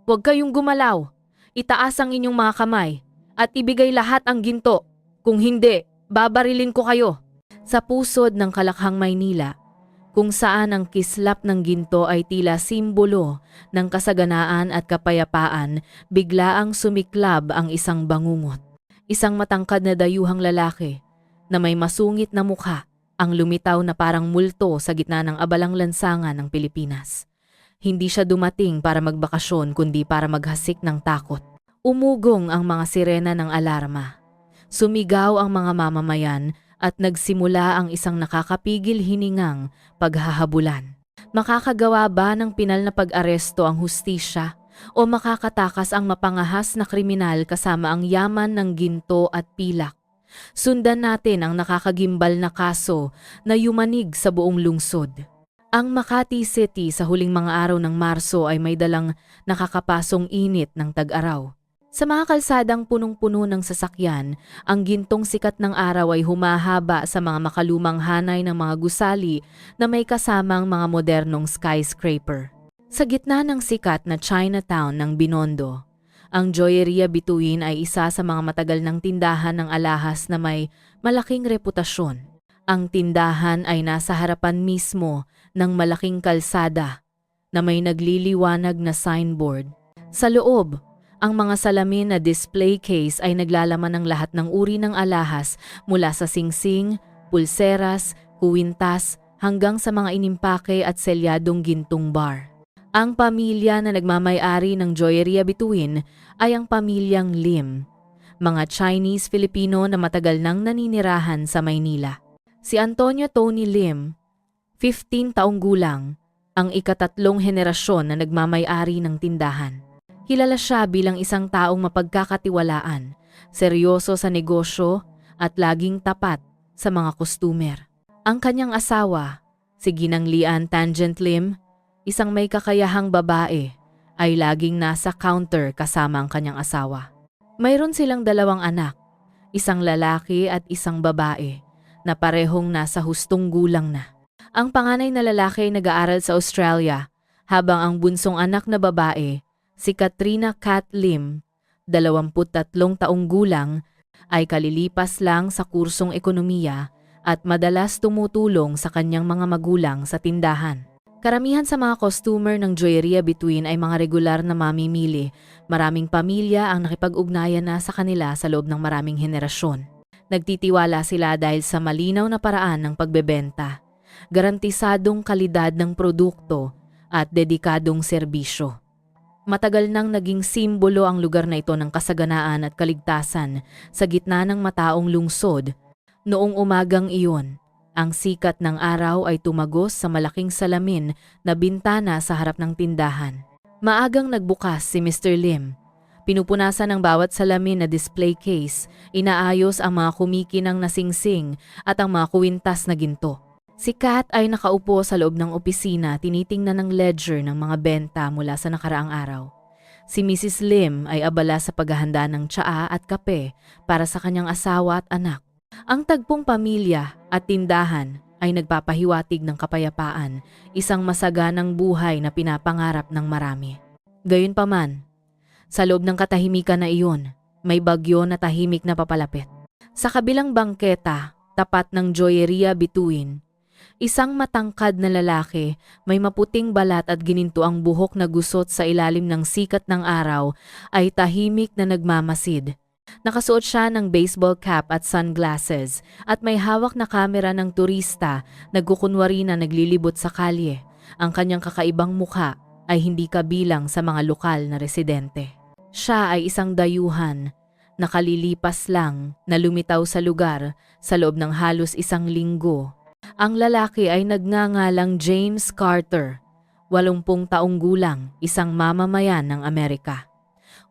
Huwag kayong gumalaw. Itaas ang inyong mga kamay at ibigay lahat ang ginto. Kung hindi, babarilin ko kayo. Sa pusod ng Kalakhang, Maynila, kung saan ang kislap ng ginto ay tila simbolo ng kasaganaan at kapayapaan, biglaang sumiklab ang isang bangungot. Isang matangkad na dayuhang lalaki na may masungit na mukha ang lumitaw na parang multo sa gitna ng abalang lansangan ng Pilipinas. Hindi siya dumating para magbakasyon kundi para maghasik ng takot. Umugong ang mga sirena ng alarma. Sumigaw ang mga mamamayan at nagsimula ang isang nakakapigil hiningang paghahabulan. Makakagawa ba ng pinal na pag-aresto ang hustisya o makakatakas ang mapangahas na kriminal kasama ang yaman ng ginto at pilak? Sundan natin ang nakakagimbal na kaso na yumanig sa buong lungsod. Ang Makati City sa huling mga araw ng Marso ay may dalang nakakapasong init ng tag-araw. Sa mga kalsadang punong-puno ng sasakyan, ang gintong sikat ng araw ay humahaba sa mga makalumang hanay ng mga gusali na may kasamang mga modernong skyscraper. Sa gitna ng sikat na Chinatown ng Binondo, ang Joyeria Bituin ay isa sa mga matagal ng tindahan ng alahas na may malaking reputasyon. Ang tindahan ay nasa harapan mismo ng malaking kalsada na may nagliliwanag na signboard. Sa loob, ang mga salamin na display case ay naglalaman ng lahat ng uri ng alahas mula sa singsing, pulseras, kuwintas, hanggang sa mga inimpake at selyadong gintong bar. Ang pamilya na nagmamay-ari ng Joyeria Bituin ay ang pamilyang Lim, mga Chinese-Filipino na matagal nang naninirahan sa Maynila. Si Antonio Tony Lim, 15 taong gulang, ang ikatatlong henerasyon na nagmamay-ari ng tindahan. Kilala siya bilang isang taong mapagkakatiwalaan, seryoso sa negosyo at laging tapat sa mga customer. Ang kanyang asawa, si Ginang Lian Tangent Lim, isang may kakayahang babae, ay laging nasa counter kasama ang kanyang asawa. Mayroon silang 2 anak, isang lalaki at isang babae, na parehong nasa hustong gulang na. Ang panganay na lalaki ay nag-aaral sa Australia, habang ang bunsong anak na babae, si Katrina Kat Lim, 23 taong gulang, ay kalilipas lang sa kursong ekonomiya at madalas tumutulong sa kanyang mga magulang sa tindahan. Karamihan sa mga customer ng Joyeria Bituin ay mga regular na mamimili. Maraming pamilya ang nakipag-ugnayan na sa kanila sa loob ng maraming henerasyon. Nagtitiwala sila dahil sa malinaw na paraan ng pagbebenta, garantisadong kalidad ng produkto at dedikadong serbisyo. Matagal nang naging simbolo ang lugar na ito ng kasaganaan at kaligtasan sa gitna ng mataong lungsod. Noong umagang iyon, ang sikat ng araw ay tumagos sa malaking salamin na bintana sa harap ng tindahan. Maagang nagbukas si Mr. Lim. Pinupunasan ng bawat salamin na display case, inaayos ang mga kumikinang na singsing at ang mga kuwintas na ginto. Si Kat ay nakaupo sa loob ng opisina, tinitingnan ng ledger ng mga benta mula sa nakaraang araw. Si Mrs. Lim ay abala sa paghahanda ng tsaa at kape para sa kanyang asawa at anak. Ang tagpong pamilya at tindahan ay nagpapahiwatig ng kapayapaan, isang masaganang buhay na pinapangarap ng marami. Gayunpaman, sa loob ng katahimikan na iyon, may bagyo na tahimik na papalapit. Sa kabilang bangketa, tapat ng Joyeria Bituin, isang matangkad na lalaki, may maputing balat at gininto ang buhok na gusot sa ilalim ng sikat ng araw, ay tahimik na nagmamasid. Nakasuot siya ng baseball cap at sunglasses at may hawak na kamera ng turista, nagkukunwari na naglilibot sa kalye. Ang kanyang kakaibang mukha ay hindi kabilang sa mga lokal na residente. Siya ay isang dayuhan, nakalilipas lang na lumitaw sa lugar sa loob ng halos 1 linggo. Ang lalaki ay nagngangalang James Carter, 80 taong gulang, isang mamamayan ng Amerika.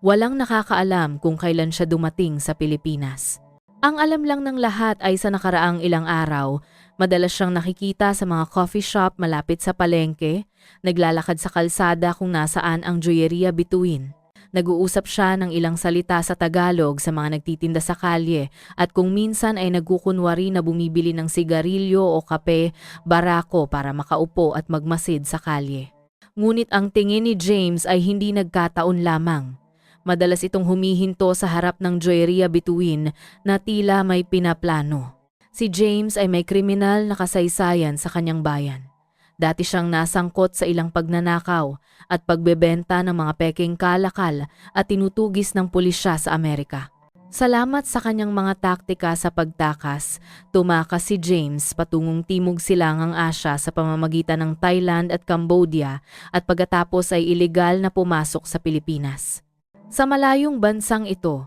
Walang nakakaalam kung kailan siya dumating sa Pilipinas. Ang alam lang ng lahat ay sa nakaraang ilang araw, madalas siyang nakikita sa mga coffee shop malapit sa palengke, naglalakad sa kalsada kung nasaan ang Joyeria Bituin. Nag-uusap siya ng ilang salita sa Tagalog sa mga nagtitinda sa kalye at kung minsan ay nagkukunwari na bumibili ng sigarilyo o kape, barako para makaupo at magmasid sa kalye. Ngunit ang tingin ni James ay hindi nagkataon lamang. Madalas itong humihinto sa harap ng joyeria bituin na tila may pinaplano. Si James ay may kriminal na kasaysayan sa kanyang bayan. Dati siyang nasangkot sa ilang pagnanakaw at pagbebenta ng mga peking kalakal at tinutugis ng pulisya sa Amerika. Salamat sa kanyang mga taktika sa pagtakas, tumakas si James patungong Timog Silangang Asya sa pamamagitan ng Thailand at Cambodia at pagkatapos ay ilegal na pumasok sa Pilipinas. Sa malayong bansang ito,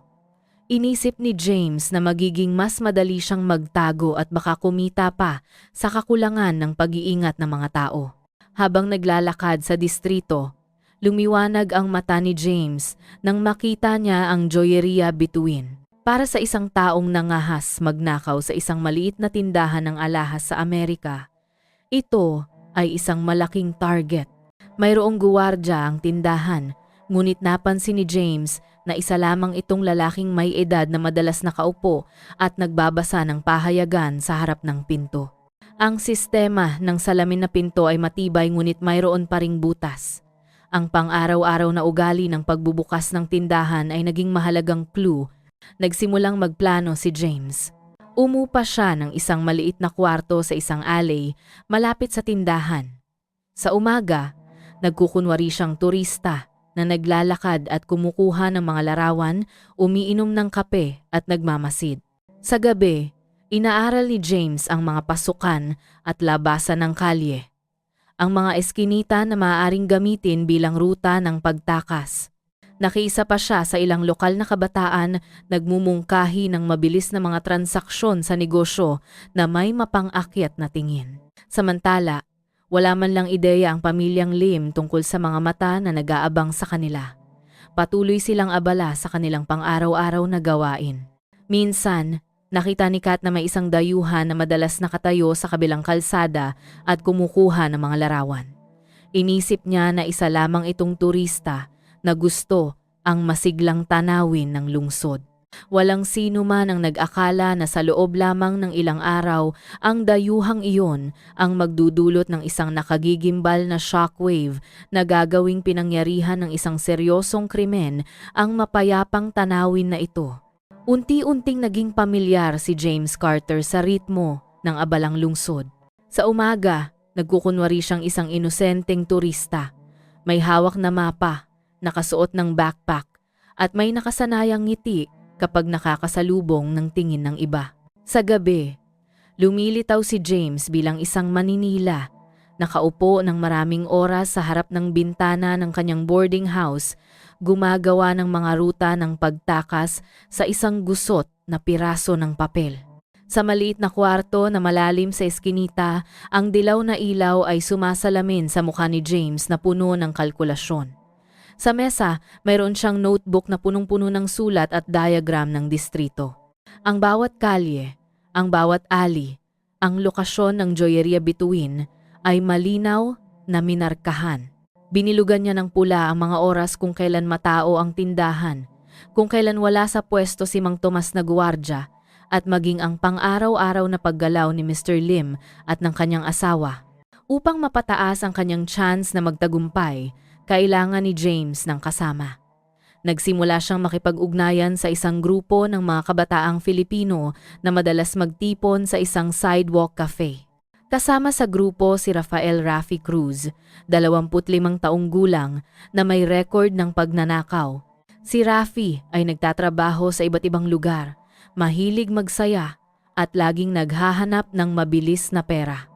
inisip ni James na magiging mas madali siyang magtago at baka kumita pa sa kakulangan ng pag-iingat ng mga tao. Habang naglalakad sa distrito, lumiwanag ang mata ni James nang makita niya ang joyeria bituin. Para sa isang taong nangahas magnakaw sa isang maliit na tindahan ng alahas sa Amerika, ito ay isang malaking target. Mayroong guwardya ang tindahan, ngunit napansin ni James na isa lamang itong lalaking may edad na madalas nakaupo at nagbabasa ng pahayagan sa harap ng pinto. Ang sistema ng salamin na pinto ay matibay ngunit mayroon pa ring butas. Ang pang-araw-araw na ugali ng pagbubukas ng tindahan ay naging mahalagang clue. Nagsimulang magplano si James. Umupa siya ng isang maliit na kwarto sa isang alley malapit sa tindahan. Sa umaga, nagkukunwari siyang turista na naglalakad at kumukuha ng mga larawan, umiinom ng kape at nagmamasid. Sa gabi, inaaral ni James ang mga pasukan at labasan ng kalye. Ang mga eskinita na maaaring gamitin bilang ruta ng pagtakas. Nakiisa pa siya sa ilang lokal na kabataan nagmumungkahi ng mabilis na mga transaksyon sa negosyo na may mapang-akyat na tingin. Samantala, wala man lang ideya ang pamilyang Lim tungkol sa mga mata na nag-aabang sa kanila. Patuloy silang abala sa kanilang pang-araw-araw na gawain. Minsan, nakita ni Kat na may isang dayuhan na madalas nakatayo sa kabilang kalsada at kumukuha ng mga larawan. Inisip niya na isa lamang itong turista na gusto ang masiglang tanawin ng lungsod. Walang sino man ang nag-akala na sa loob lamang ng ilang araw ang dayuhang iyon ang magdudulot ng isang nakagigimbal na shockwave na gagawing pinangyarihan ng isang seryosong krimen ang mapayapang tanawin na ito. Unti-unting naging pamilyar si James Carter sa ritmo ng abalang lungsod. Sa umaga, nagkukunwari siyang isang inosenteng turista. May hawak na mapa, nakasuot ng backpack, at may nakasanayang ngiti kapag nakakasalubong ng tingin ng iba. Sa gabi, lumilitaw si James bilang isang maninila, nakaupo ng maraming oras sa harap ng bintana ng kanyang boarding house, gumagawa ng mga ruta ng pagtakas sa isang gusot na piraso ng papel. Sa maliit na kwarto na malalim sa eskinita, ang dilaw na ilaw ay sumasalamin sa mukha ni James na puno ng kalkulasyon. Sa mesa, mayroon siyang notebook na punong-puno ng sulat at diagram ng distrito. Ang bawat kalye, ang bawat alley, ang lokasyon ng joyeria bituin ay malinaw na minarkahan. Binilugan niya ng pula ang mga oras kung kailan matao ang tindahan, kung kailan wala sa pwesto si Mang Tomas na guwardya, at maging ang pang-araw-araw na paggalaw ni Mr. Lim at ng kanyang asawa. Upang mapataas ang kanyang chance na magtagumpay, kailangan ni James ng kasama. Nagsimula siyang makipag-ugnayan sa isang grupo ng mga kabataang Filipino na madalas magtipon sa isang sidewalk cafe. Kasama sa grupo si Rafael Rafi Cruz, 25 taong gulang na may record ng pagnanakaw. Si Rafi ay nagtatrabaho sa iba't ibang lugar, mahilig magsaya at laging naghahanap ng mabilis na pera.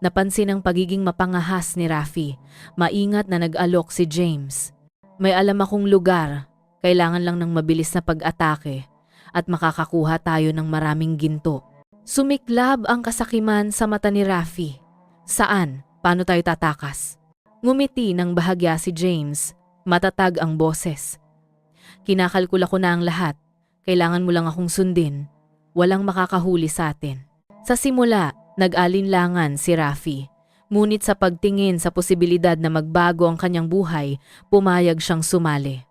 Napansin ang pagiging mapangahas ni Rafi, maingat na nag-alok si James. May alam akong lugar, kailangan lang ng mabilis na pag-atake at makakakuha tayo ng maraming ginto. Sumiklab ang kasakiman sa mata ni Rafi. Saan? Paano tayo tatakas? Ngumiti ng bahagya si James, matatag ang boses. Kinakalkula ko na ang lahat, kailangan mo lang akong sundin, walang makakahuli sa atin. Sa simula, nag-alinlangan si Rafi, ngunit sa pagtingin sa posibilidad na magbago ang kanyang buhay, pumayag siyang sumali.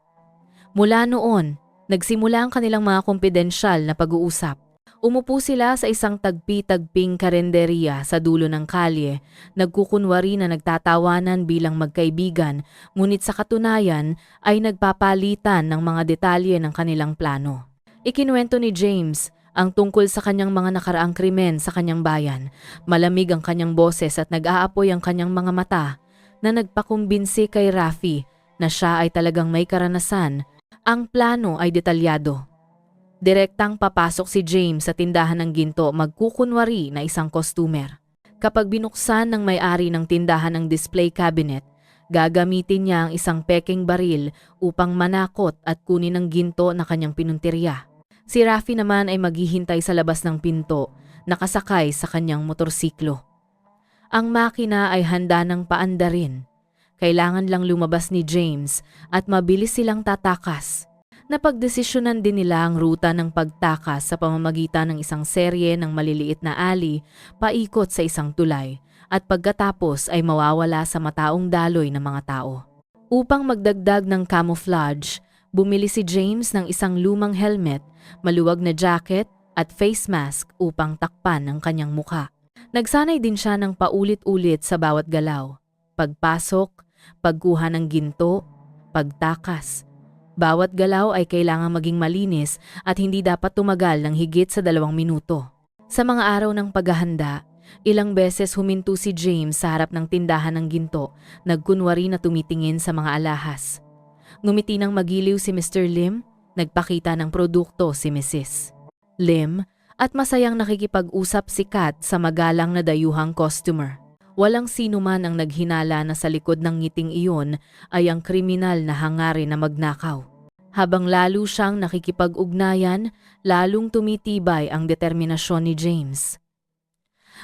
Mula noon, nagsimula ang kanilang mga kumpidensyal na pag-uusap. Umupo sila sa isang tagpi-tagping karenderya sa dulo ng kalye, nagkukunwari na nagtatawanan bilang magkaibigan, ngunit sa katunayan ay nagpapalitan ng mga detalye ng kanilang plano. Ikinuwento ni James ang tungkol sa kanyang mga nakaraang krimen sa kanyang bayan. Malamig ang kanyang boses at nag-aapoy ang kanyang mga mata na nagpakumbinsi kay Rafi na siya ay talagang may karanasan. Ang plano ay detalyado. Direktang papasok si James sa tindahan ng ginto magkukunwari na isang customer. Kapag binuksan ng may-ari ng tindahan ng display cabinet, gagamitin niya ang isang peking baril upang manakot at kunin ang ginto na kanyang pinuntirya. Si Rafi naman ay maghihintay sa labas ng pinto, nakasakay sa kanyang motorsiklo. Ang makina ay handa ng paandarin. Kailangan lang lumabas ni James at mabilis silang tatakas. Napagdesisyonan din nila ang ruta ng pagtakas sa pamamagitan ng isang serye ng maliliit na alley paikot sa isang tulay at pagkatapos ay mawawala sa mataong daloy ng mga tao. Upang magdagdag ng camouflage, bumili si James ng isang lumang helmet, maluwag na jacket at face mask upang takpan ang kanyang mukha. Nagsanay din siya ng paulit-ulit sa bawat galaw. Pagpasok, pagkuha ng ginto, pagtakas. Bawat galaw ay kailangang maging malinis at hindi dapat tumagal ng higit sa 2 minuto. Sa mga araw ng paghahanda, ilang beses huminto si James sa harap ng tindahan ng ginto, nagkunwari na tumitingin sa mga alahas. Ngumiti ng magiliw si Mr. Lim, nagpakita ng produkto si Mrs. Lim, at masayang nakikipag-usap si Kat sa magalang na dayuhang customer. Walang sino man ang naghinala na sa likod ng ngiting iyon ay ang kriminal na hangarin na magnakaw. Habang lalo siyang nakikipag-ugnayan, lalong tumitibay ang determinasyon ni James.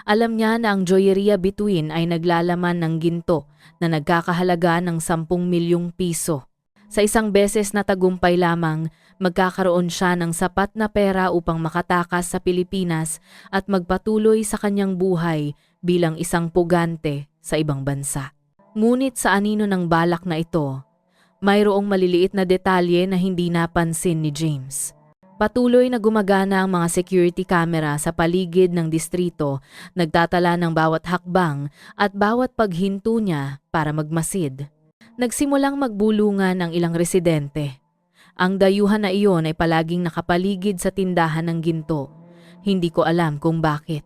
Alam niya na ang joyeria bituin ay naglalaman ng ginto na nagkakahalaga ng 10 milyong piso. Sa isang beses na tagumpay lamang, magkakaroon siya ng sapat na pera upang makatakas sa Pilipinas at magpatuloy sa kanyang buhay bilang isang pugante sa ibang bansa. Ngunit sa anino ng balak na ito, mayroong maliliit na detalye na hindi napansin ni James. Patuloy na gumagana ang mga security camera sa paligid ng distrito, nagtatala ng bawat hakbang at bawat paghinto niya para magmasid. Nagsimulang magbulungan ang ilang residente. Ang dayuhan na iyon ay palaging nakapaligid sa tindahan ng ginto. Hindi ko alam kung bakit.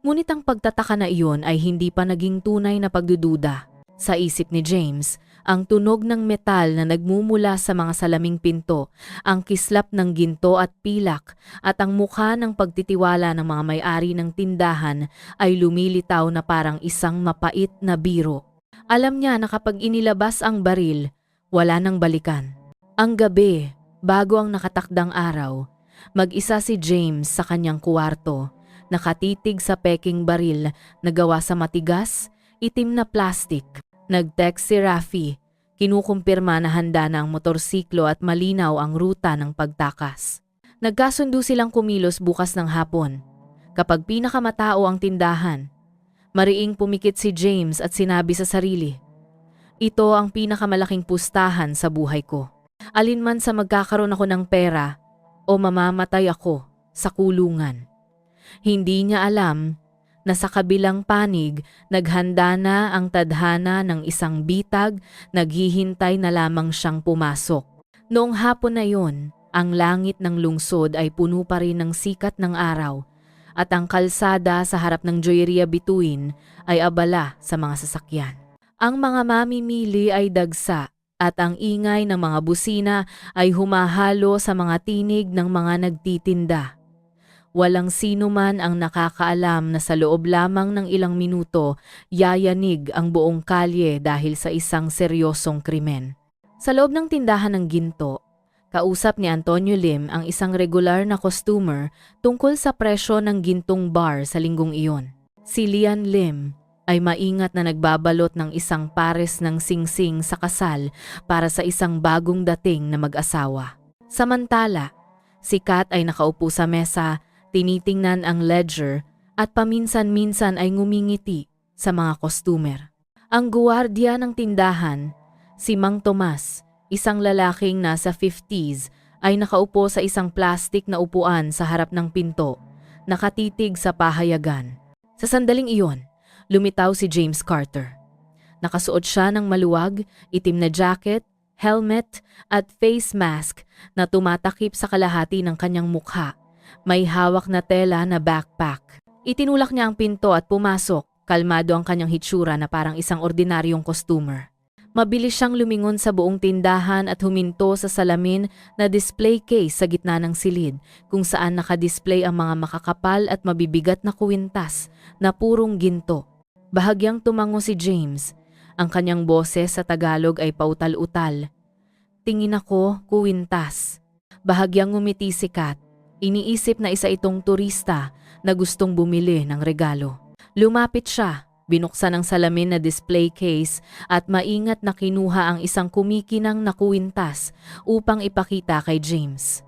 Ngunit ang pagtataka na iyon ay hindi pa naging tunay na pagdududa. Sa isip ni James, ang tunog ng metal na nagmumula sa mga salaming pinto, ang kislap ng ginto at pilak, at ang mukha ng pagtitiwala ng mga may-ari ng tindahan ay lumilitaw na parang isang mapait na biro. Alam niya na kapag inilabas ang baril, wala nang balikan. Ang gabi, bago ang nakatakdang araw, mag-isa si James sa kanyang kuwarto, nakatitig sa peking baril na gawa sa matigas, itim na plastik. Nag-text si Rafi, kinukumpirma na handa na ang motorsiklo at malinaw ang ruta ng pagtakas. Nagkasundo silang kumilos bukas ng hapon. Kapag pinakamatao ang tindahan, mariing pumikit si James at sinabi sa sarili, "Ito ang pinakamalaking pustahan sa buhay ko. Alinman sa magkakaroon ako ng pera o mamamatay ako sa kulungan." Hindi niya alam na sa kabilang panig, naghanda na ang tadhana ng isang bitag, naghihintay na lamang siyang pumasok. Noong hapon na iyon, ang langit ng lungsod ay puno pa rin ng sikat ng araw at ang kalsada sa harap ng joyeria bituin ay abala sa mga sasakyan. Ang mga mamimili ay dagsa at ang ingay ng mga busina ay humahalo sa mga tinig ng mga nagtitinda. Walang sino man ang nakakaalam na sa loob lamang ng ilang minuto, yayanig ang buong kalye dahil sa isang seryosong krimen. Sa loob ng tindahan ng ginto, kausap ni Antonio Lim ang isang regular na customer tungkol sa presyo ng gintong bar sa linggong iyon. Si Lian Lim ay maingat na nagbabalot ng isang pares ng singsing sa kasal para sa isang bagong dating na mag-asawa. Samantala, si Kat ay nakaupo sa mesa, tinitingnan ang ledger at paminsan-minsan ay ngumingiti sa mga customer. Ang guwardiya ng tindahan, si Mang Tomas, isang lalaking nasa 50s, ay nakaupo sa isang plastik na upuan sa harap ng pinto, nakatitig sa pahayagan. Sa sandaling iyon, lumitaw si James Carter. Nakasuot siya ng maluwag, itim na jacket, helmet at face mask na tumatakip sa kalahati ng kanyang mukha. May hawak na tela na backpack. Itinulak niya ang pinto at pumasok. Kalmado ang kanyang hitsura na parang isang ordinaryong customer. Mabilis siyang lumingon sa buong tindahan at huminto sa salamin na display case sa gitna ng silid kung saan nakadisplay ang mga makakapal at mabibigat na kuwintas na purong ginto. Bahagyang tumango si James. Ang kanyang boses sa Tagalog ay pautal-utal. Tingin ako, kuwintas. Bahagyang ngumiti si Kat. Iniisip na isa itong turista na gustong bumili ng regalo. Lumapit siya, binuksan ang salamin na display case at maingat na kinuha ang isang kumikinang na kuwintas upang ipakita kay James.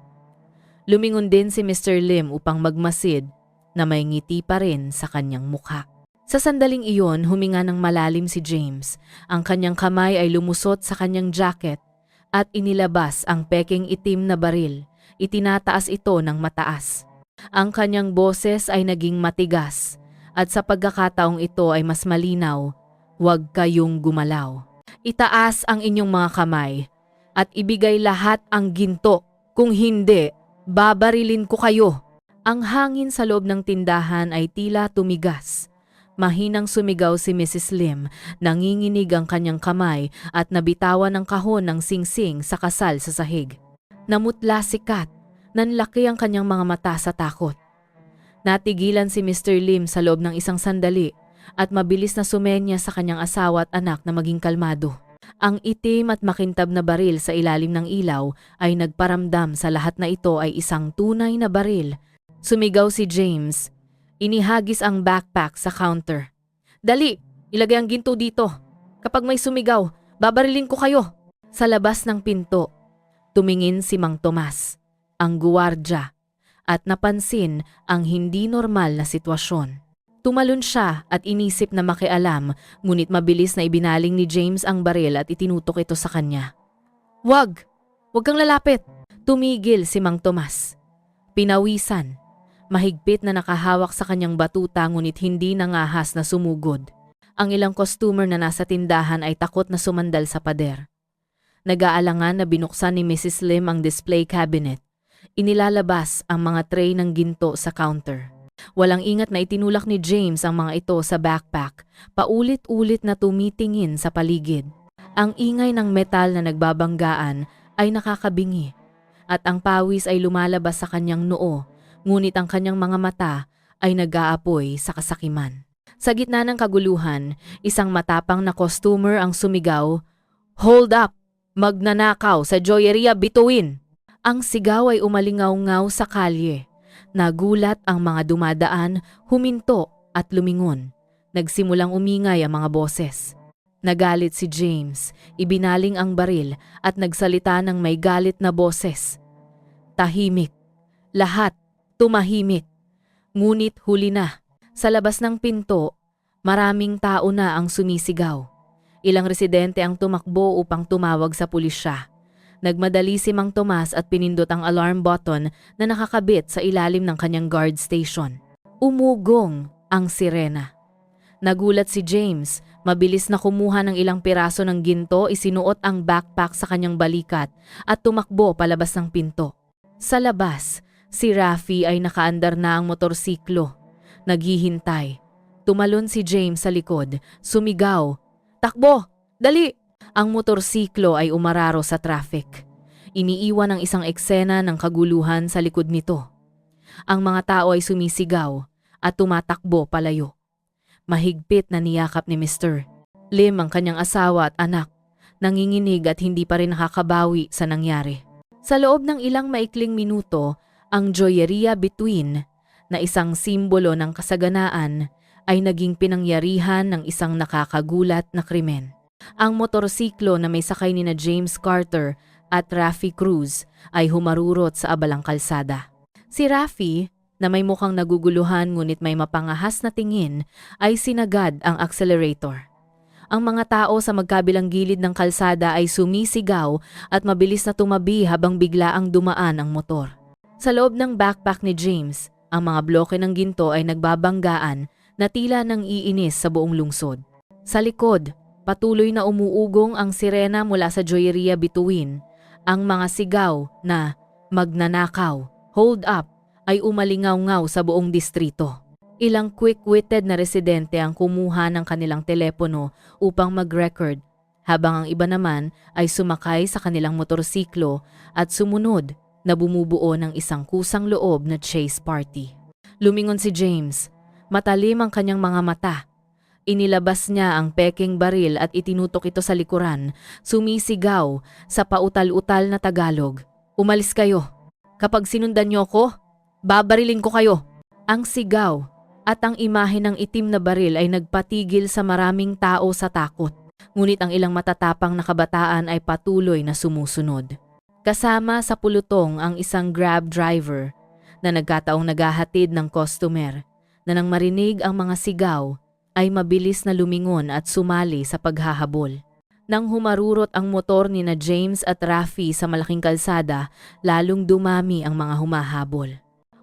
Lumingon din si Mr. Lim upang magmasid na may ngiti pa rin sa kanyang mukha. Sa sandaling iyon, huminga ng malalim si James. Ang kanyang kamay ay lumusot sa kanyang jacket at inilabas ang peking itim na baril. Itinataas ito ng mataas. Ang kanyang boses ay naging matigas. At sa pagkakataong ito ay mas malinaw, huwag kayong gumalaw. Itaas ang inyong mga kamay at ibigay lahat ang ginto. Kung hindi, babarilin ko kayo. Ang hangin sa loob ng tindahan ay tila tumigas. Mahinang sumigaw si Mrs. Lim, nanginginig ang kanyang kamay at nabitawan ng kahon ng singsing sa kasal sa sahig. Namutla si Kat, nanlaki ang kanyang mga mata sa takot. Natigilan si Mr. Lim sa loob ng isang sandali at mabilis na sumenya sa kanyang asawa at anak na maging kalmado. Ang itim at makintab na baril sa ilalim ng ilaw ay nagparamdam sa lahat na ito ay isang tunay na baril. Sumigaw si James. Inihagis ang backpack sa counter. Dali, ilagay ang ginto dito. Kapag may sumigaw, babarilin ko kayo. Sa labas ng pinto, tumingin si Mang Tomas, ang guwardya, at napansin ang hindi normal na sitwasyon. Tumalon siya at inisip na makialam, ngunit mabilis na ibinaling ni James ang baril at itinutok ito sa kanya. Wag kang lalapit. Tumigil si Mang Tomas. Pinawisan. Mahigpit na nakahawak sa kanyang batuta ngunit hindi nangahas na sumugod. Ang ilang customer na nasa tindahan ay takot na sumandal sa pader. Nag-aalangan na binuksan ni Mrs. Lim ang display cabinet. Inilalabas ang mga tray ng ginto sa counter. Walang ingat na itinulak ni James ang mga ito sa backpack, paulit-ulit na tumitingin sa paligid. Ang ingay ng metal na nagbabanggaan ay nakakabingi at ang pawis ay lumalabas sa kanyang noo, ngunit ang kanyang mga mata ay nag-aapoy sa kasakiman. Sa gitna ng kaguluhan, isang matapang na customer ang sumigaw, "Hold up! Magnanakaw sa joyeria bituin!" Ang sigaw ay umalingaw-ngaw sa kalye. Nagulat ang mga dumadaan, huminto at lumingon. Nagsimulang umingay ang mga boses. Nagalit si James, ibinaling ang baril at nagsalita ng may galit na boses. Tahimik. Lahat tumahimik. Ngunit huli na. Sa labas ng pinto, maraming tao na ang sumisigaw. Ilang residente ang tumakbo upang tumawag sa pulisya. Nagmadali si Mang Tomas at pinindot ang alarm button na nakakabit sa ilalim ng kanyang guard station. Umugong ang sirena. Nagulat si James, mabilis na kumuha ng ilang piraso ng ginto, isinuot ang backpack sa kanyang balikat at tumakbo palabas ng pinto. Sa labas, si Rafi ay nakaandar na ang motorsiklo. Naghihintay. Tumalon si James sa likod, sumigaw, "Takbo! Dali!" Ang motorsiklo ay umararo sa traffic. Iniiwan ang isang eksena ng kaguluhan sa likod nito. Ang mga tao ay sumisigaw at tumatakbo palayo. Mahigpit na niyakap ni Mr. Lim ang kanyang asawa at anak, nanginginig at hindi pa rin nakakabawi sa nangyari. Sa loob ng ilang maikling minuto, ang joyeria bituin na isang simbolo ng kasaganaan ay naging pinangyarihan ng isang nakakagulat na krimen. Ang motorsiklo na may sakay ni na James Carter at Rafi Cruz ay humarurot sa abalang kalsada. Si Rafi, na may mukhang naguguluhan ngunit may mapangahas na tingin, ay sinagad ang accelerator. Ang mga tao sa magkabilang gilid ng kalsada ay sumisigaw at mabilis na tumabi habang bigla ang dumaan ang motor. Sa loob ng backpack ni James, Ang mga bloke ng ginto ay nagbabanggaan na tila nang iinis sa buong lungsod. Sa likod, patuloy na umuugong ang sirena mula sa joyeria bituin. Ang mga sigaw na magnanakaw, hold up, ay umalingaw-ngaw sa buong distrito. Ilang quick-witted na residente ang kumuha ng kanilang telepono upang mag-record, habang ang iba naman ay sumakay sa kanilang motorsiklo at sumunod na bumubuo ng isang kusang loob na chase party. Lumingon si James. Matalim ang kanyang mga mata. Inilabas niya ang peking baril at itinutok ito sa likuran, sumisigaw sa pautal-utal na Tagalog. Umalis kayo. Kapag sinundan niyo ko, babarilin ko kayo. Ang sigaw at ang imahe ng itim na baril ay nagpatigil sa maraming tao sa takot. Ngunit ang ilang matatapang na kabataan ay patuloy na sumusunod. Kasama sa pulutong ang isang Grab driver na nagkataong naghahatid ng customer na nang marinig ang mga sigaw ay mabilis na lumingon at sumali sa paghahabol. Nang humarurot ang motor ni na James at Rafi sa malaking kalsada, lalong dumami ang mga humahabol.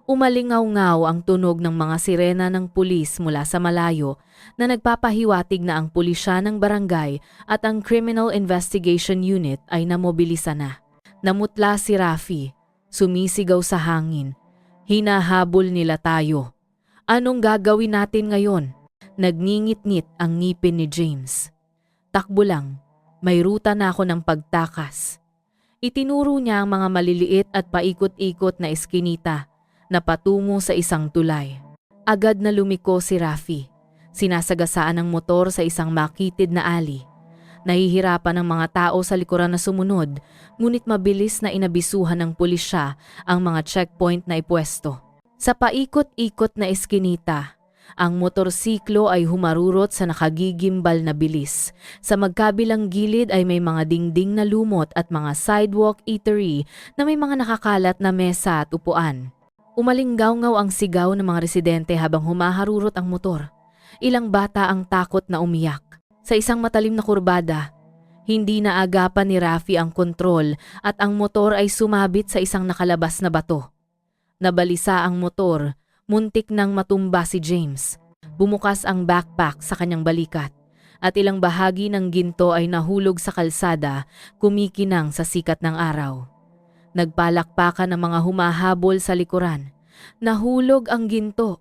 Umalingaw-ngaw ang tunog ng mga sirena ng pulis mula sa malayo na nagpapahiwatig na ang pulisya ng barangay at ang Criminal Investigation Unit ay namobilisa na. Namutla si Rafi, sumisigaw sa hangin. Hinahabol nila tayo. Anong gagawin natin ngayon? Nagngingit-ngit ang ngipin ni James. Takbo lang, may ruta na ako ng pagtakas. Itinuro niya ang mga maliliit at paikot-ikot na eskinita na patungo sa isang tulay. Agad na lumiko si Rafi. Sinasagasaan ang motor sa isang makitid na alley. Nahihirapan ang mga tao sa likuran na sumunod, ngunit mabilis na inabisuhan ng pulisya ang mga checkpoint na ipwesto. Sa paikot-ikot na eskinita, ang motorsiklo ay humarurot sa nakagigimbal na bilis. Sa magkabilang gilid ay may mga dingding na lumot at mga sidewalk eatery na may mga nakakalat na mesa at upuan. Umalinggaw-ngaw ang sigaw ng mga residente habang humaharurot ang motor. Ilang bata ang takot na umiyak. Sa isang matalim na kurbada, hindi na agapan ni Rafi ang kontrol at ang motor ay sumabit sa isang nakalabas na bato. Nabalisa ang motor, muntik nang matumba si James. Bumukas ang backpack sa kanyang balikat at ilang bahagi ng ginto ay nahulog sa kalsada, kumikinang sa sikat ng araw. Nagpalakpakan ang mga humahabol sa likuran. Nahulog ang ginto.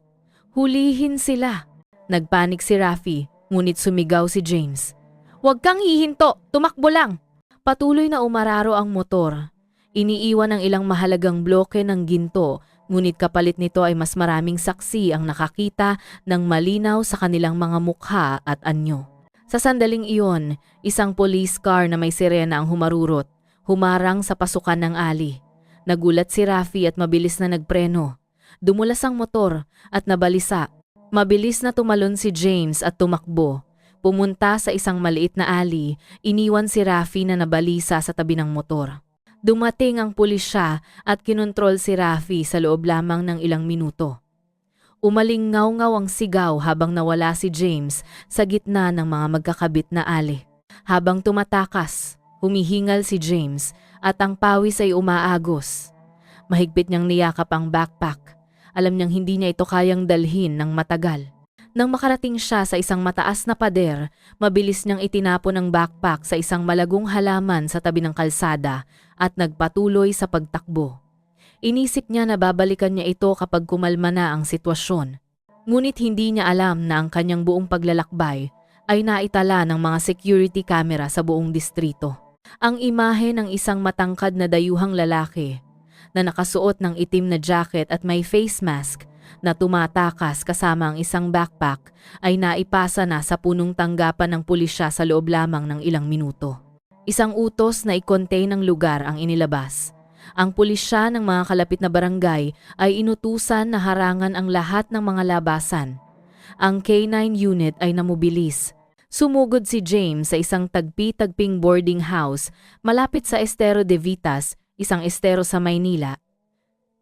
Hulihin sila. Nagpanik si Rafi, ngunit sumigaw si James. Huwag kang hihinto, tumakbo lang. Patuloy na umararo ang motor. Iniiwan ang ilang mahalagang bloke ng ginto, ngunit kapalit nito ay mas maraming saksi ang nakakita ng malinaw sa kanilang mga mukha at anyo. Sa sandaling iyon, isang police car na may sirena ang humarurot, humarang sa pasukan ng alley. Nagulat si Rafi at mabilis na nagpreno. Dumulas ang motor at nabalisa. Mabilis na tumalon si James at tumakbo. Pumunta sa isang maliit na alley, iniwan si Rafi na nabalisa sa tabi ng motor. Dumating ang pulisya at kinontrol si Rafi sa loob lamang ng ilang minuto. Umalingaw-ngaw ang sigaw habang nawala si James sa gitna ng mga magkakabit na alley. Habang tumatakas, humihingal si James at ang pawis ay umaagos. Mahigpit niyang niyakap ang backpack. Alam niyang hindi niya ito kayang dalhin ng matagal. Nang makarating siya sa isang mataas na pader, mabilis niyang itinapon ang backpack sa isang malagong halaman sa tabi ng kalsada at nagpatuloy sa pagtakbo. Inisip niya na babalikan niya ito kapag kumalma na ang sitwasyon. Ngunit hindi niya alam na ang kanyang buong paglalakbay ay naitala ng mga security camera sa buong distrito. Ang imahe ng isang matangkad na dayuhang lalaki na nakasuot ng itim na jacket at may face mask na tumatakas kasama ang isang backpack ay naipasa na sa punong tanggapan ng pulisya sa loob lamang ng ilang minuto. Isang utos na i-contain ang lugar ang inilabas. Ang pulisya ng mga kalapit na barangay ay inutusan na harangan ang lahat ng mga labasan. Ang K9 unit ay namobilis. Sumugod si James sa isang tagpi-tagping boarding house malapit sa Estero de Vitas, isang estero sa Maynila.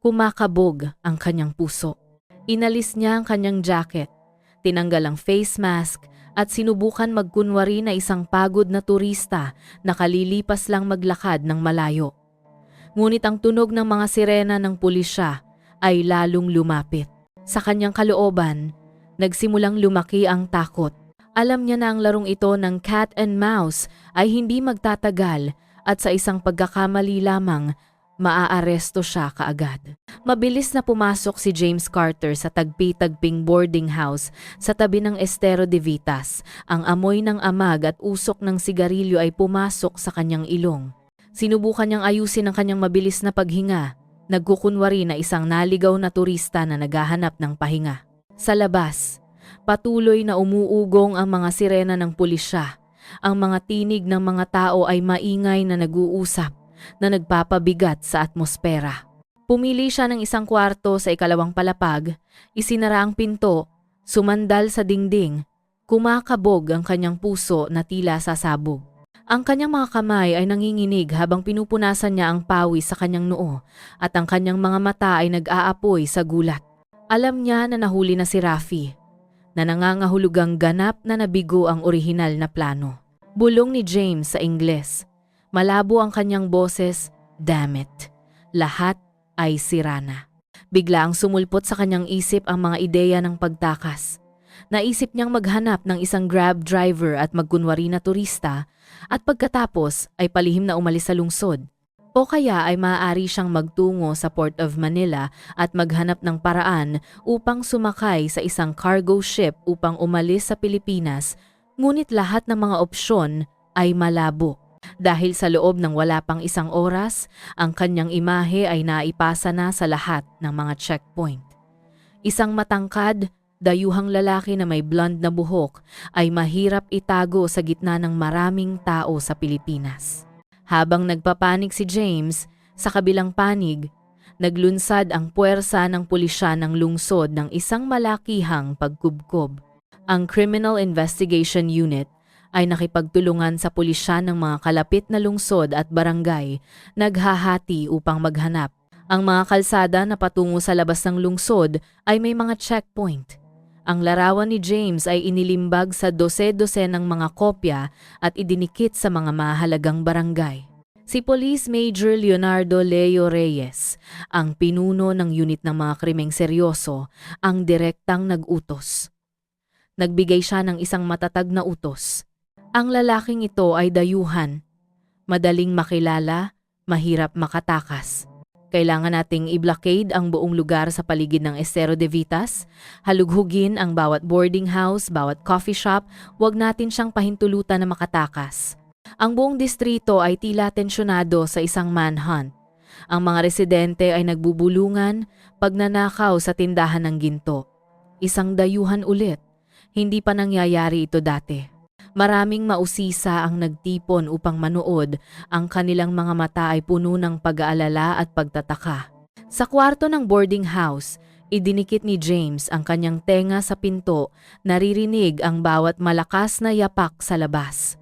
Kumakabog ang kanyang puso. Inalis niya ang kanyang jacket, tinanggal ang face mask at sinubukan magkunwari na isang pagod na turista na kalilipas lang maglakad ng malayo. Ngunit ang tunog ng mga sirena ng pulisya ay lalong lumapit. Sa kanyang kalooban, nagsimulang lumaki ang takot. Alam niya na ang larong ito ng cat and mouse ay hindi magtatagal at sa isang pagkakamali lamang, maaaresto siya kaagad. Mabilis na pumasok si James Carter sa tagpi-tagping boarding house sa tabi ng Estero de Vitas. Ang amoy ng amag at usok ng sigarilyo ay pumasok sa kanyang ilong. Sinubukan niyang ayusin ang kanyang mabilis na paghinga. Nagkukunwari na isang naligaw na turista na naghahanap ng pahinga. Sa labas, patuloy na umuugong ang mga sirena ng pulisya. Ang mga tinig ng mga tao ay maingay na nag-uusap na nagpapabigat sa atmosfera. Pumili siya ng isang kwarto sa ikalawang palapag, isinara ang pinto, sumandal sa dingding, kumakabog ang kanyang puso na tila sasabog. Ang kanyang mga kamay ay nanginginig habang pinupunasan niya ang pawis sa kanyang noo at ang kanyang mga mata ay nag-aapoy sa gulat. Alam niya na nahuli na si Rafi, na nangangahulugang ganap na nabigo ang orihinal na plano. Bulong ni James sa Ingles. Malabo ang kanyang boses, "Damn it. Lahat ay sira na." Bigla ang sumulpot sa kanyang isip ang mga ideya ng pagtakas. Naisip niyang maghanap ng isang grab driver at magkunwari na turista at pagkatapos ay palihim na umalis sa lungsod. O kaya ay maaari siyang magtungo sa Port of Manila at maghanap ng paraan upang sumakay sa isang cargo ship upang umalis sa Pilipinas, ngunit lahat ng mga opsyon ay malabo. Dahil sa loob ng wala pang isang oras, ang kanyang imahe ay naipasa na sa lahat ng mga checkpoint. Isang matangkad, dayuhang lalaki na may blonde na buhok ay mahirap itago sa gitna ng maraming tao sa Pilipinas. Habang nagpapanik si James, sa kabilang panig, naglunsad ang puwersa ng pulisya ng lungsod ng isang malakihang pagkubkob. Ang Criminal Investigation Unit ay nakipagtulungan sa pulisya ng mga kalapit na lungsod at barangay, naghahati upang maghanap. Ang mga kalsada na patungo sa labas ng lungsod ay may mga checkpoint. Ang larawan ni James ay inilimbag sa dose-dosenang mga kopya at idinikit sa mga mahalagang barangay. Si Police Major Leonardo Leo Reyes, ang pinuno ng unit ng mga krimeng seryoso, ang direktang nag-utos. Nagbigay siya ng isang matatag na utos. Ang lalaking ito ay dayuhan, madaling makilala, mahirap makatakas. Kailangan nating i-blockade ang buong lugar sa paligid ng Estero de Vitas, halughugin ang bawat boarding house, bawat coffee shop, wag natin siyang pahintulutan na makatakas. Ang buong distrito ay tila tensyonado sa isang manhunt. Ang mga residente ay nagbubulungan, pagnanakaw sa tindahan ng ginto. Isang dayuhan ulit, hindi pa nangyayari ito dati. Maraming mausisa ang nagtipon upang manood, ang kanilang mga mata ay puno ng pag-aalala at pagtataka. Sa kwarto ng boarding house, idinikit ni James ang kanyang tenga sa pinto, naririnig ang bawat malakas na yapak sa labas.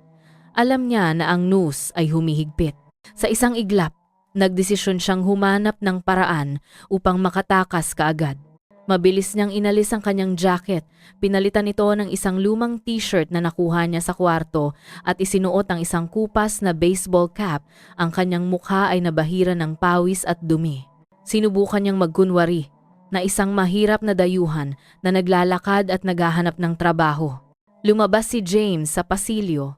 Alam niya na ang noose ay humihigpit. Sa isang iglap, nagdesisyon siyang humanap ng paraan upang makatakas kaagad. Mabilis niyang inalis ang kanyang jacket, pinalitan ito ng isang lumang t-shirt na nakuha niya sa kwarto at isinuot ang isang kupas na baseball cap. Ang kanyang mukha ay nabahira ng pawis at dumi. Sinubukan niyang magkunwari na isang mahirap na dayuhan na naglalakad at naghahanap ng trabaho. Lumabas si James sa pasilyo.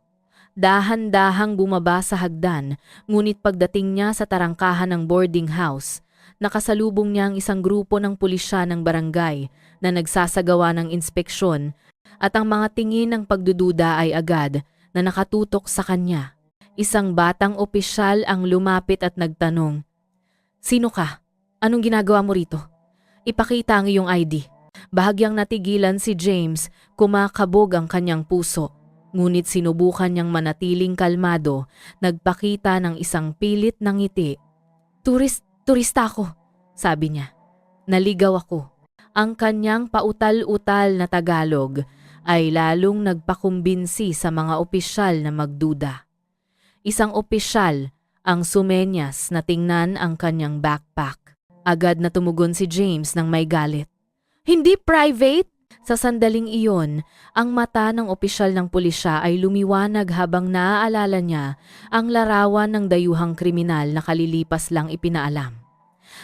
Dahan-dahang bumaba sa hagdan, ngunit pagdating niya sa tarangkahan ng boarding house, nakasalubong niya ang isang grupo ng pulisya ng barangay na nagsasagawa ng inspeksyon at ang mga tingin ng pagdududa ay agad na nakatutok sa kanya. Isang batang opisyal ang lumapit at nagtanong, "Sino ka? Anong ginagawa mo rito? Ipakita ang iyong ID." Bahagyang natigilan si James, kumakabog ang kanyang puso. Ngunit sinubukan niyang manatiling kalmado, nagpakita ng isang pilit na ngiti. Turista ako," sabi niya. "Naligaw ako." Ang kanyang pautal-utal na Tagalog ay lalong nagpakumbinsi sa mga opisyal na magduda. Isang opisyal ang sumenyas na tingnan ang kanyang backpack. Agad na tumugon si James ng may galit. "Hindi private?" Sa sandaling iyon, ang mata ng opisyal ng pulisya ay lumiwanag habang naaalala niya ang larawan ng dayuhang kriminal na kalilipas lang ipinaalam.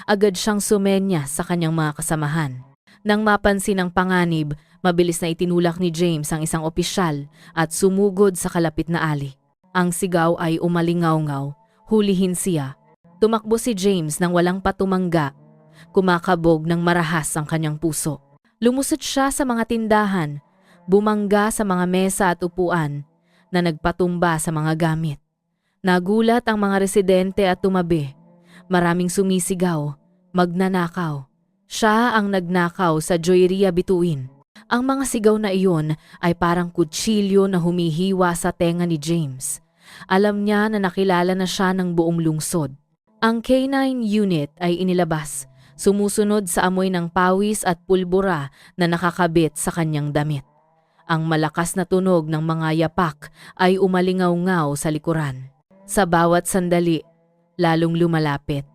Agad siyang sumenya sa kanyang mga kasamahan. Nang mapansin ng panganib, mabilis na itinulak ni James ang isang opisyal at sumugod sa kalapit na alley. Ang sigaw ay umalingaw-ngaw, hulihin siya. Tumakbo si James nang walang patumangga, kumakabog ng marahas ang kanyang puso. Lumusot siya sa mga tindahan, bumangga sa mga mesa at upuan na nagpatumba sa mga gamit. Nagulat ang mga residente at tumabi. Maraming sumisigaw, magnanakaw. Siya ang nagnakaw sa joyeria bituin. Ang mga sigaw na iyon ay parang kutsilyo na humihiwa sa tenga ni James. Alam niya na nakilala na siya ng buong lungsod. Ang K9 unit ay inilabas, sumusunod sa amoy ng pawis at pulbura na nakakabit sa kanyang damit. Ang malakas na tunog ng mga yapak ay umalingaw-ngaw sa likuran. Sa bawat sandali, lalong lumalapit.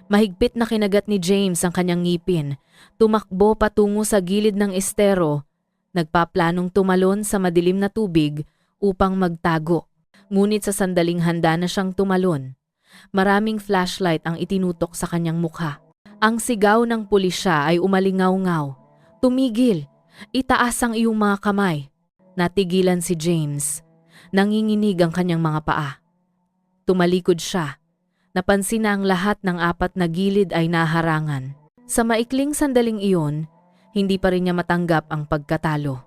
Mahigpit na kinagat ni James ang kanyang ngipin, tumakbo patungo sa gilid ng estero, nagpaplanong tumalon sa madilim na tubig upang magtago. Ngunit sa sandaling handa na siyang tumalon, maraming flashlight ang itinutok sa kanyang mukha. Ang sigaw ng pulisya ay umalingaw-ngaw. Tumigil! Itaas ang iyong mga kamay. Natigilan si James. Nanginginig ang kanyang mga paa. Tumalikod siya. Napansin na ang lahat ng apat na gilid ay naharangan. Sa maikling sandaling iyon, hindi pa rin niya matanggap ang pagkatalo.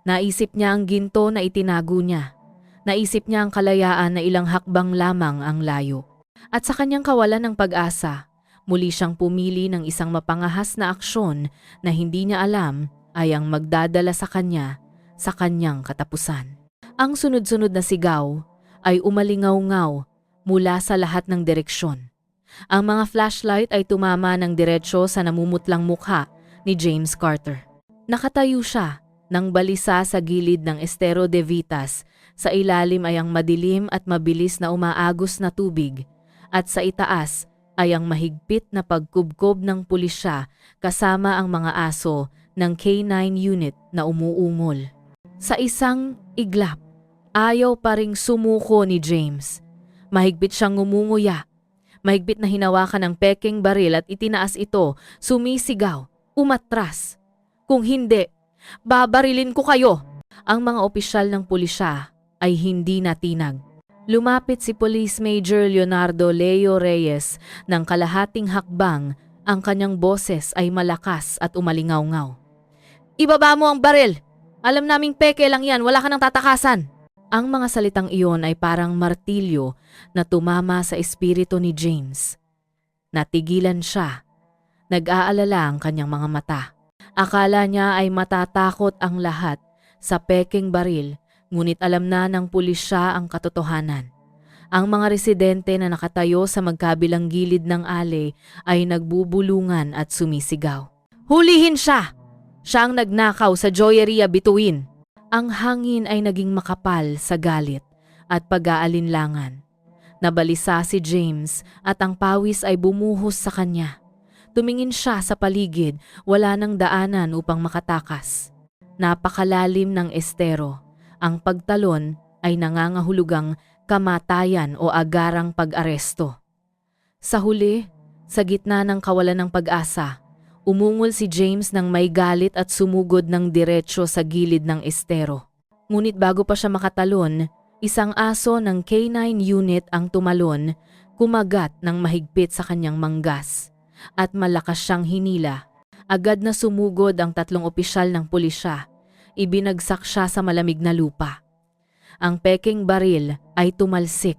Naisip niya ang ginto na itinago niya. Naisip niya ang kalayaan na ilang hakbang lamang ang layo. At sa kanyang kawalan ng pag-asa, muli siyang pumili ng isang mapangahas na aksyon na hindi niya alam ay ang magdadala sa kanya sa kanyang katapusan. Ang sunod-sunod na sigaw ay umalingaw-ngaw mula sa lahat ng direksyon. Ang mga flashlight ay tumama ng diretsyo sa namumutlang mukha ni James Carter. Nakatayo siya nang balisa sa gilid ng Estero de Vitas. Sa ilalim ay ang madilim at mabilis na umaagos na tubig at sa itaas ay ang mahigpit na pagkubkob ng pulisya kasama ang mga aso ng K9 unit na umuungol. Sa isang iglap, ayaw pa ring sumuko ni James. Mahigpit siyang ngumunguya. Mahigpit na hinawakan ng peking baril at itinaas ito, sumisigaw, umatras. Kung hindi, babarilin ko kayo! Ang mga opisyal ng pulisya ay hindi natinag. Lumapit si Police Major Leonardo Leo Reyes ng kalahating hakbang, ang kanyang boses ay malakas at umalingaw-ngaw. Ibaba mo ang baril! Alam naming peke lang yan, wala ka nang tatakasan! Ang mga salitang iyon ay parang martilyo na tumama sa espiritu ni James. Natigilan siya. Nag-aalala ang kanyang mga mata. Akala niya ay matatakot ang lahat sa peking baril, ngunit alam na ng pulisya ang katotohanan. Ang mga residente na nakatayo sa magkabilang gilid ng alley ay nagbubulungan at sumisigaw. Hulihin siya! Siya ang nagnakaw sa joyeria bituin. Ang hangin ay naging makapal sa galit at pag-aalinlangan. Nabalisa si James at ang pawis ay bumuhos sa kanya. Tumingin siya sa paligid, wala nang daanan upang makatakas. Napakalalim ng estero. Ang pagtalon ay nangangahulugang kamatayan o agarang pag-aresto. Sa huli, sa gitna ng kawalan ng pag-asa, umungol si James ng may galit at sumugod ng diretsyo sa gilid ng estero. Ngunit bago pa siya makatalon, isang aso ng K9 unit ang tumalon, kumagat ng mahigpit sa kanyang manggas, at malakas siyang hinila. Agad na sumugod ang tatlong opisyal ng pulisya. Ibinagsak siya sa malamig na lupa. Ang peking baril ay tumalsik.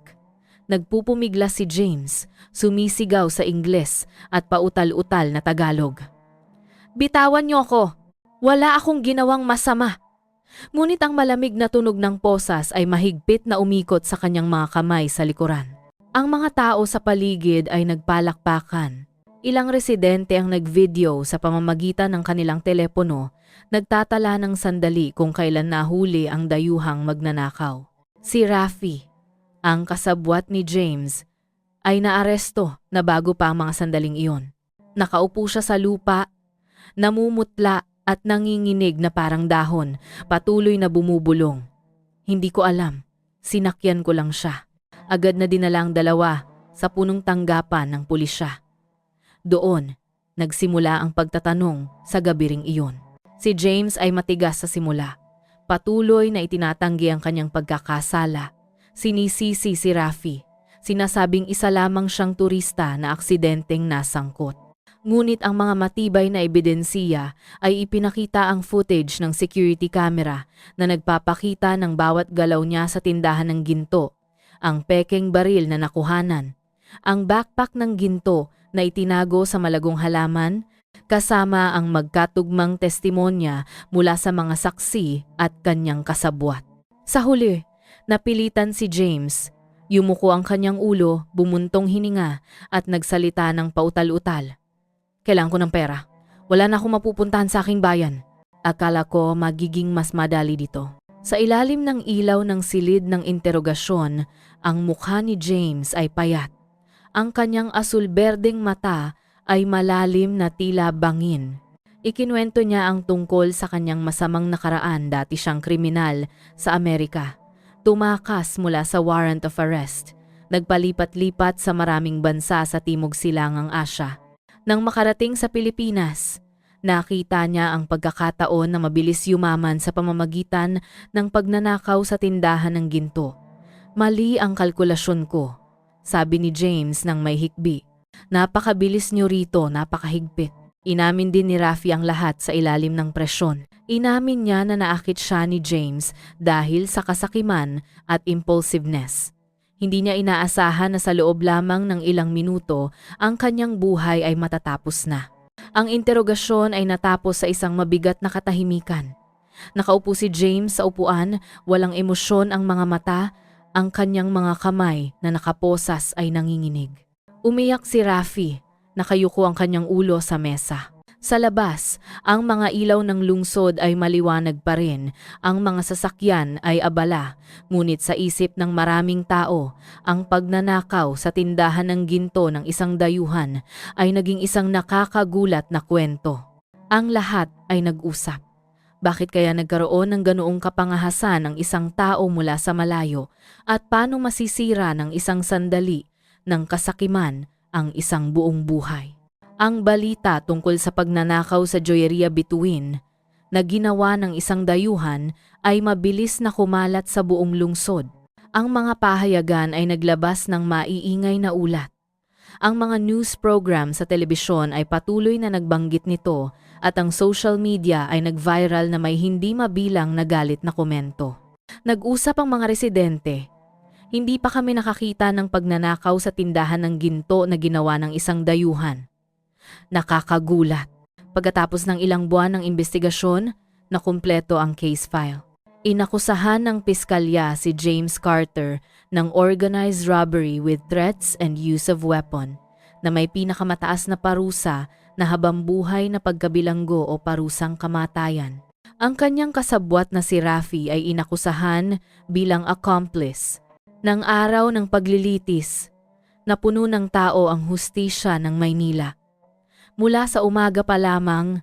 Nagpupumigla si James, sumisigaw sa Ingles at pautal-utal na Tagalog. Bitawan niyo ako. Wala akong ginawang masama. Ngunit ang malamig na tunog ng posas ay mahigpit na umikot sa kanyang mga kamay sa likuran. Ang mga tao sa paligid ay nagpalakpakan. Ilang residente ang nagvideo sa pamamagitan ng kanilang telepono, nagtatala ng sandali kung kailan nahuli ang dayuhang magnanakaw. Si Rafi, ang kasabwat ni James, ay naaresto na bago pa ang mga sandaling iyon. Nakaupo siya sa lupa, namumutla at nanginginig na parang dahon, patuloy na bumubulong. Hindi ko alam, sinakyan ko lang siya. Agad na dinala ang dalawa sa punong tanggapan ng pulisya. Doon, nagsimula ang pagtatanong sa gabi ring iyon. Si James ay matigas sa simula. Patuloy na itinatanggi ang kanyang pagkakasala. Sinisisi si Rafi. Sinasabing isa lamang siyang turista na aksidenteng nasangkot. Ngunit ang mga matibay na ebidensiya ay ipinakita ang footage ng security camera na nagpapakita ng bawat galaw niya sa tindahan ng ginto, ang pekeng baril na nakuhanan, ang backpack ng ginto na itinago sa malagong halaman, kasama ang magkatugmang testimonya mula sa mga saksi at kanyang kasabwat. Sa huli, napilitan si James. Yumuko ang kanyang ulo, bumuntong hininga at nagsalita ng pautal-utal. Kailangan ko ng pera. Wala na akong mapupuntahan sa aking bayan. Akala ko magiging mas madali dito. Sa ilalim ng ilaw ng silid ng interogasyon, ang mukha ni James ay payat. Ang kanyang asul-berdeng mata ay malalim na tila bangin. Ikinuwento niya ang tungkol sa kanyang masamang nakaraan, dati siyang kriminal sa Amerika. Tumakas mula sa warrant of arrest. Nagpalipat-lipat sa maraming bansa sa Timog Silangang Asya. Nang makarating sa Pilipinas, nakita niya ang pagkakataon na mabilis yumaman sa pamamagitan ng pagnanakaw sa tindahan ng ginto. Mali ang kalkulasyon ko, sabi ni James nang may hikbi. Napakabilis niyo rito, napakahigpit. Inamin din ni Rafi ang lahat sa ilalim ng presyon. Inamin niya na naakit siya ni James dahil sa kasakiman at impulsiveness. Hindi niya inaasahan na sa loob lamang ng ilang minuto ang kanyang buhay ay matatapos na. Ang interogasyon ay natapos sa isang mabigat na katahimikan. Nakaupo si James sa upuan, walang emosyon ang mga mata, ang kanyang mga kamay na nakaposas ay nanginginig. Umiyak si Rafi, nakayuko ang kanyang ulo sa mesa. Sa labas, ang mga ilaw ng lungsod ay maliwanag pa rin, ang mga sasakyan ay abala, ngunit sa isip ng maraming tao, ang pagnanakaw sa tindahan ng ginto ng isang dayuhan ay naging isang nakakagulat na kwento. Ang lahat ay nag-usap. Bakit kaya nagkaroon ng ganoong kapangahasan ng isang tao mula sa malayo at paano masisira ng isang sandali ng kasakiman ang isang buong buhay? Ang balita tungkol sa pagnanakaw sa Joyeria Bituin na ginawa ng isang dayuhan ay mabilis na kumalat sa buong lungsod. Ang mga pahayagan ay naglabas ng maiingay na ulat. Ang mga news program sa telebisyon ay patuloy na nagbanggit nito at ang social media ay nag-viral na may hindi mabilang na galit na komento. Nag-usap ang mga residente. Hindi pa kami nakakita ng pagnanakaw sa tindahan ng ginto na ginawa ng isang dayuhan. Nakakagulat. Pagkatapos ng ilang buwan ng investigasyon, nakumpleto ang case file. Inakusahan ng piskalya si James Carter ng organized robbery with threats and use of weapon na may pinakamataas na parusa na habambuhay na pagkabilanggo o parusang kamatayan. Ang kanyang kasabwat na si Rafi ay inakusahan bilang accomplice ng araw ng paglilitis na puno ng tao ang hustisya ng Maynila. Mula sa umaga pa lamang,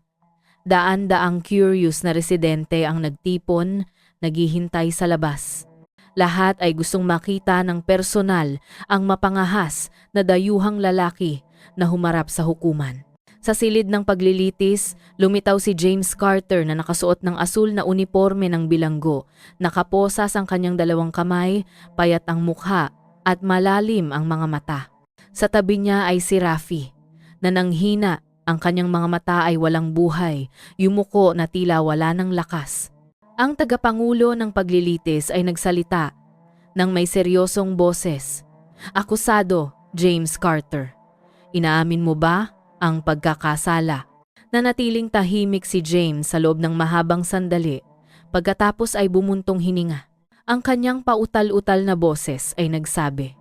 daan-daang curious na residente ang nagtipon, naghihintay sa labas. Lahat ay gustong makita ng personal ang mapangahas na dayuhang lalaki na humarap sa hukuman. Sa silid ng paglilitis, lumitaw si James Carter na nakasuot ng asul na uniforme ng bilanggo. Nakaposas ang kanyang dalawang kamay, payat ang mukha at malalim ang mga mata. Sa tabi niya ay si Rafi, na nanghina, ang kanyang mga mata ay walang buhay, yumuko na tila wala ng lakas. Ang tagapangulo ng paglilitis ay nagsalita ng may seryosong boses. Akusado, James Carter, inaamin mo ba ang pagkakasala? Nanatiling tahimik si James sa loob ng mahabang sandali, pagkatapos ay bumuntong hininga. Ang kanyang pautal-utal na boses ay nagsabi,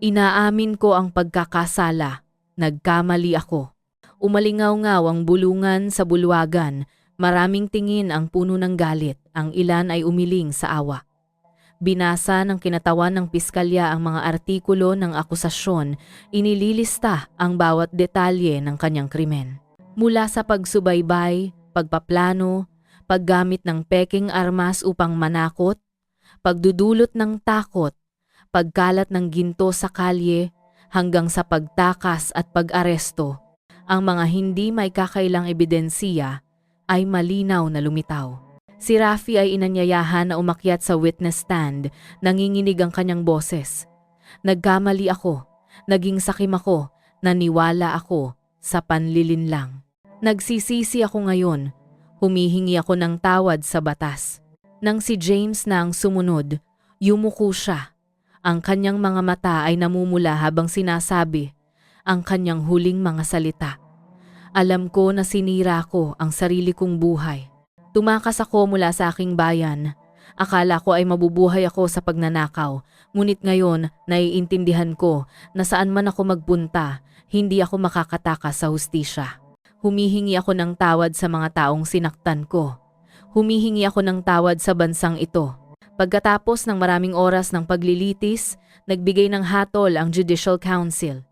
inaamin ko ang pagkakasala. Nagkamali ako. Umalingaw-ngaw ang bulungan sa bulwagan, maraming tingin ang puno ng galit, ang ilan ay umiling sa awa. Binasa ng kinatawan ng piskalya ang mga artikulo ng akusasyon, inililista ang bawat detalye ng kanyang krimen. Mula sa pagsubaybay, pagpaplano, paggamit ng peking armas upang manakot, pagdudulot ng takot, pagkalat ng ginto sa kalye, hanggang sa pagtakas at pag-aresto, Ang mga hindi may kakailang ebidensiya ay malinaw na lumitaw. Si Rafi ay inanyayahan na umakyat sa witness stand, nanginginig ang kanyang boses. Nagkamali ako, naging sakim ako, naniwala ako sa panlilinlang. Nagsisisi ako ngayon, humihingi ako ng tawad sa batas. Nang si James na ang sumunod, yumuko siya. Ang kanyang mga mata ay namumula habang sinasabi ang kanyang huling mga salita. Alam ko na sinira ko ang sarili kong buhay. Tumakas ako mula sa aking bayan. Akala ko ay mabubuhay ako sa pagnanakaw, ngunit ngayon naiintindihan ko na saan man ako magpunta, hindi ako makakatakas sa hustisya. Humihingi ako ng tawad sa mga taong sinaktan ko. Humihingi ako ng tawad sa bansang ito. Pagkatapos ng maraming oras ng paglilitis, nagbigay ng hatol ang Judicial Council.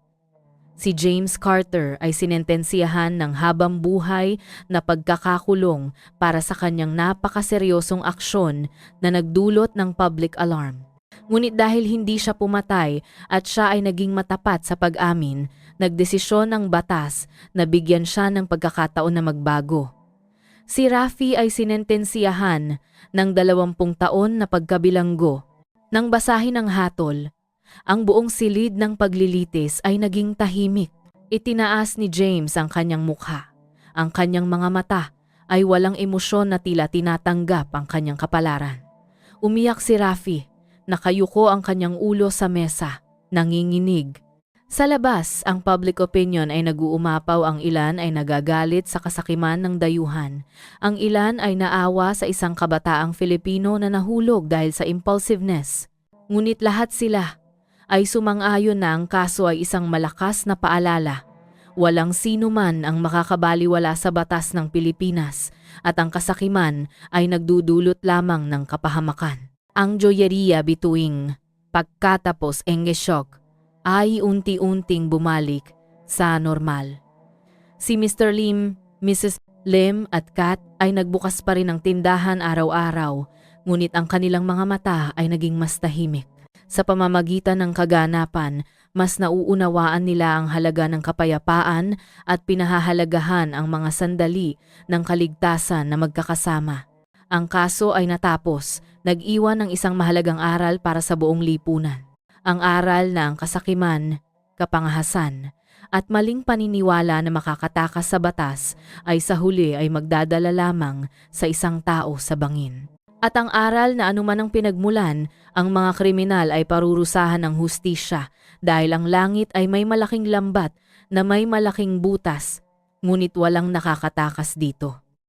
Si James Carter ay sinentensiyahan ng habang buhay na pagkakakulong para sa kanyang napakaseryosong aksyon na nagdulot ng public alarm. Ngunit dahil hindi siya pumatay at siya ay naging matapat sa pag-amin, nagdesisyon ng batas na bigyan siya ng pagkakataon na magbago. Si Rafi ay sinentensiyahan ng 20 taon na pagkabilanggo. Nang basahin ang hatol, ang buong silid ng paglilitis ay naging tahimik. Itinaas ni James ang kanyang mukha. Ang kanyang mga mata ay walang emosyon na tila tinatanggap ang kanyang kapalaran. Umiyak si Rafi, nakayuko ang kanyang ulo sa mesa, nanginginig. Sa labas, ang public opinion ay nag-uumapaw, ang ilan ay nagagalit sa kasakiman ng dayuhan. Ang ilan ay naawa sa isang kabataang Filipino na nahulog dahil sa impulsiveness. Ngunit lahat sila ay sumang-ayon na ang kaso ay isang malakas na paalala. Walang sino man ang makakabaliwala sa batas ng Pilipinas at ang kasakiman ay nagdudulot lamang ng kapahamakan. Ang joyeria bituing pagkatapos engesyok ay unti-unting bumalik sa normal. Si Mr. Lim, Mrs. Lim at Kat ay nagbukas pa rin ng tindahan araw-araw, ngunit ang kanilang mga mata ay naging mas tahimik. Sa pamamagitan ng kaganapan, mas nauunawaan nila ang halaga ng kapayapaan at pinahahalagahan ang mga sandali ng kaligtasan na magkakasama. Ang kaso ay natapos, nag-iwan ng isang mahalagang aral para sa buong lipunan. Ang aral na ang kasakiman, kapangahasan, at maling paniniwala na makakatakas sa batas ay sa huli ay magdadala lamang sa isang tao sa bangin. At ang aral na anuman ang pinagmulan, ang mga kriminal ay parurusahan ng hustisya dahil ang langit ay may malaking lambat na may malaking butas, ngunit walang nakakatakas dito.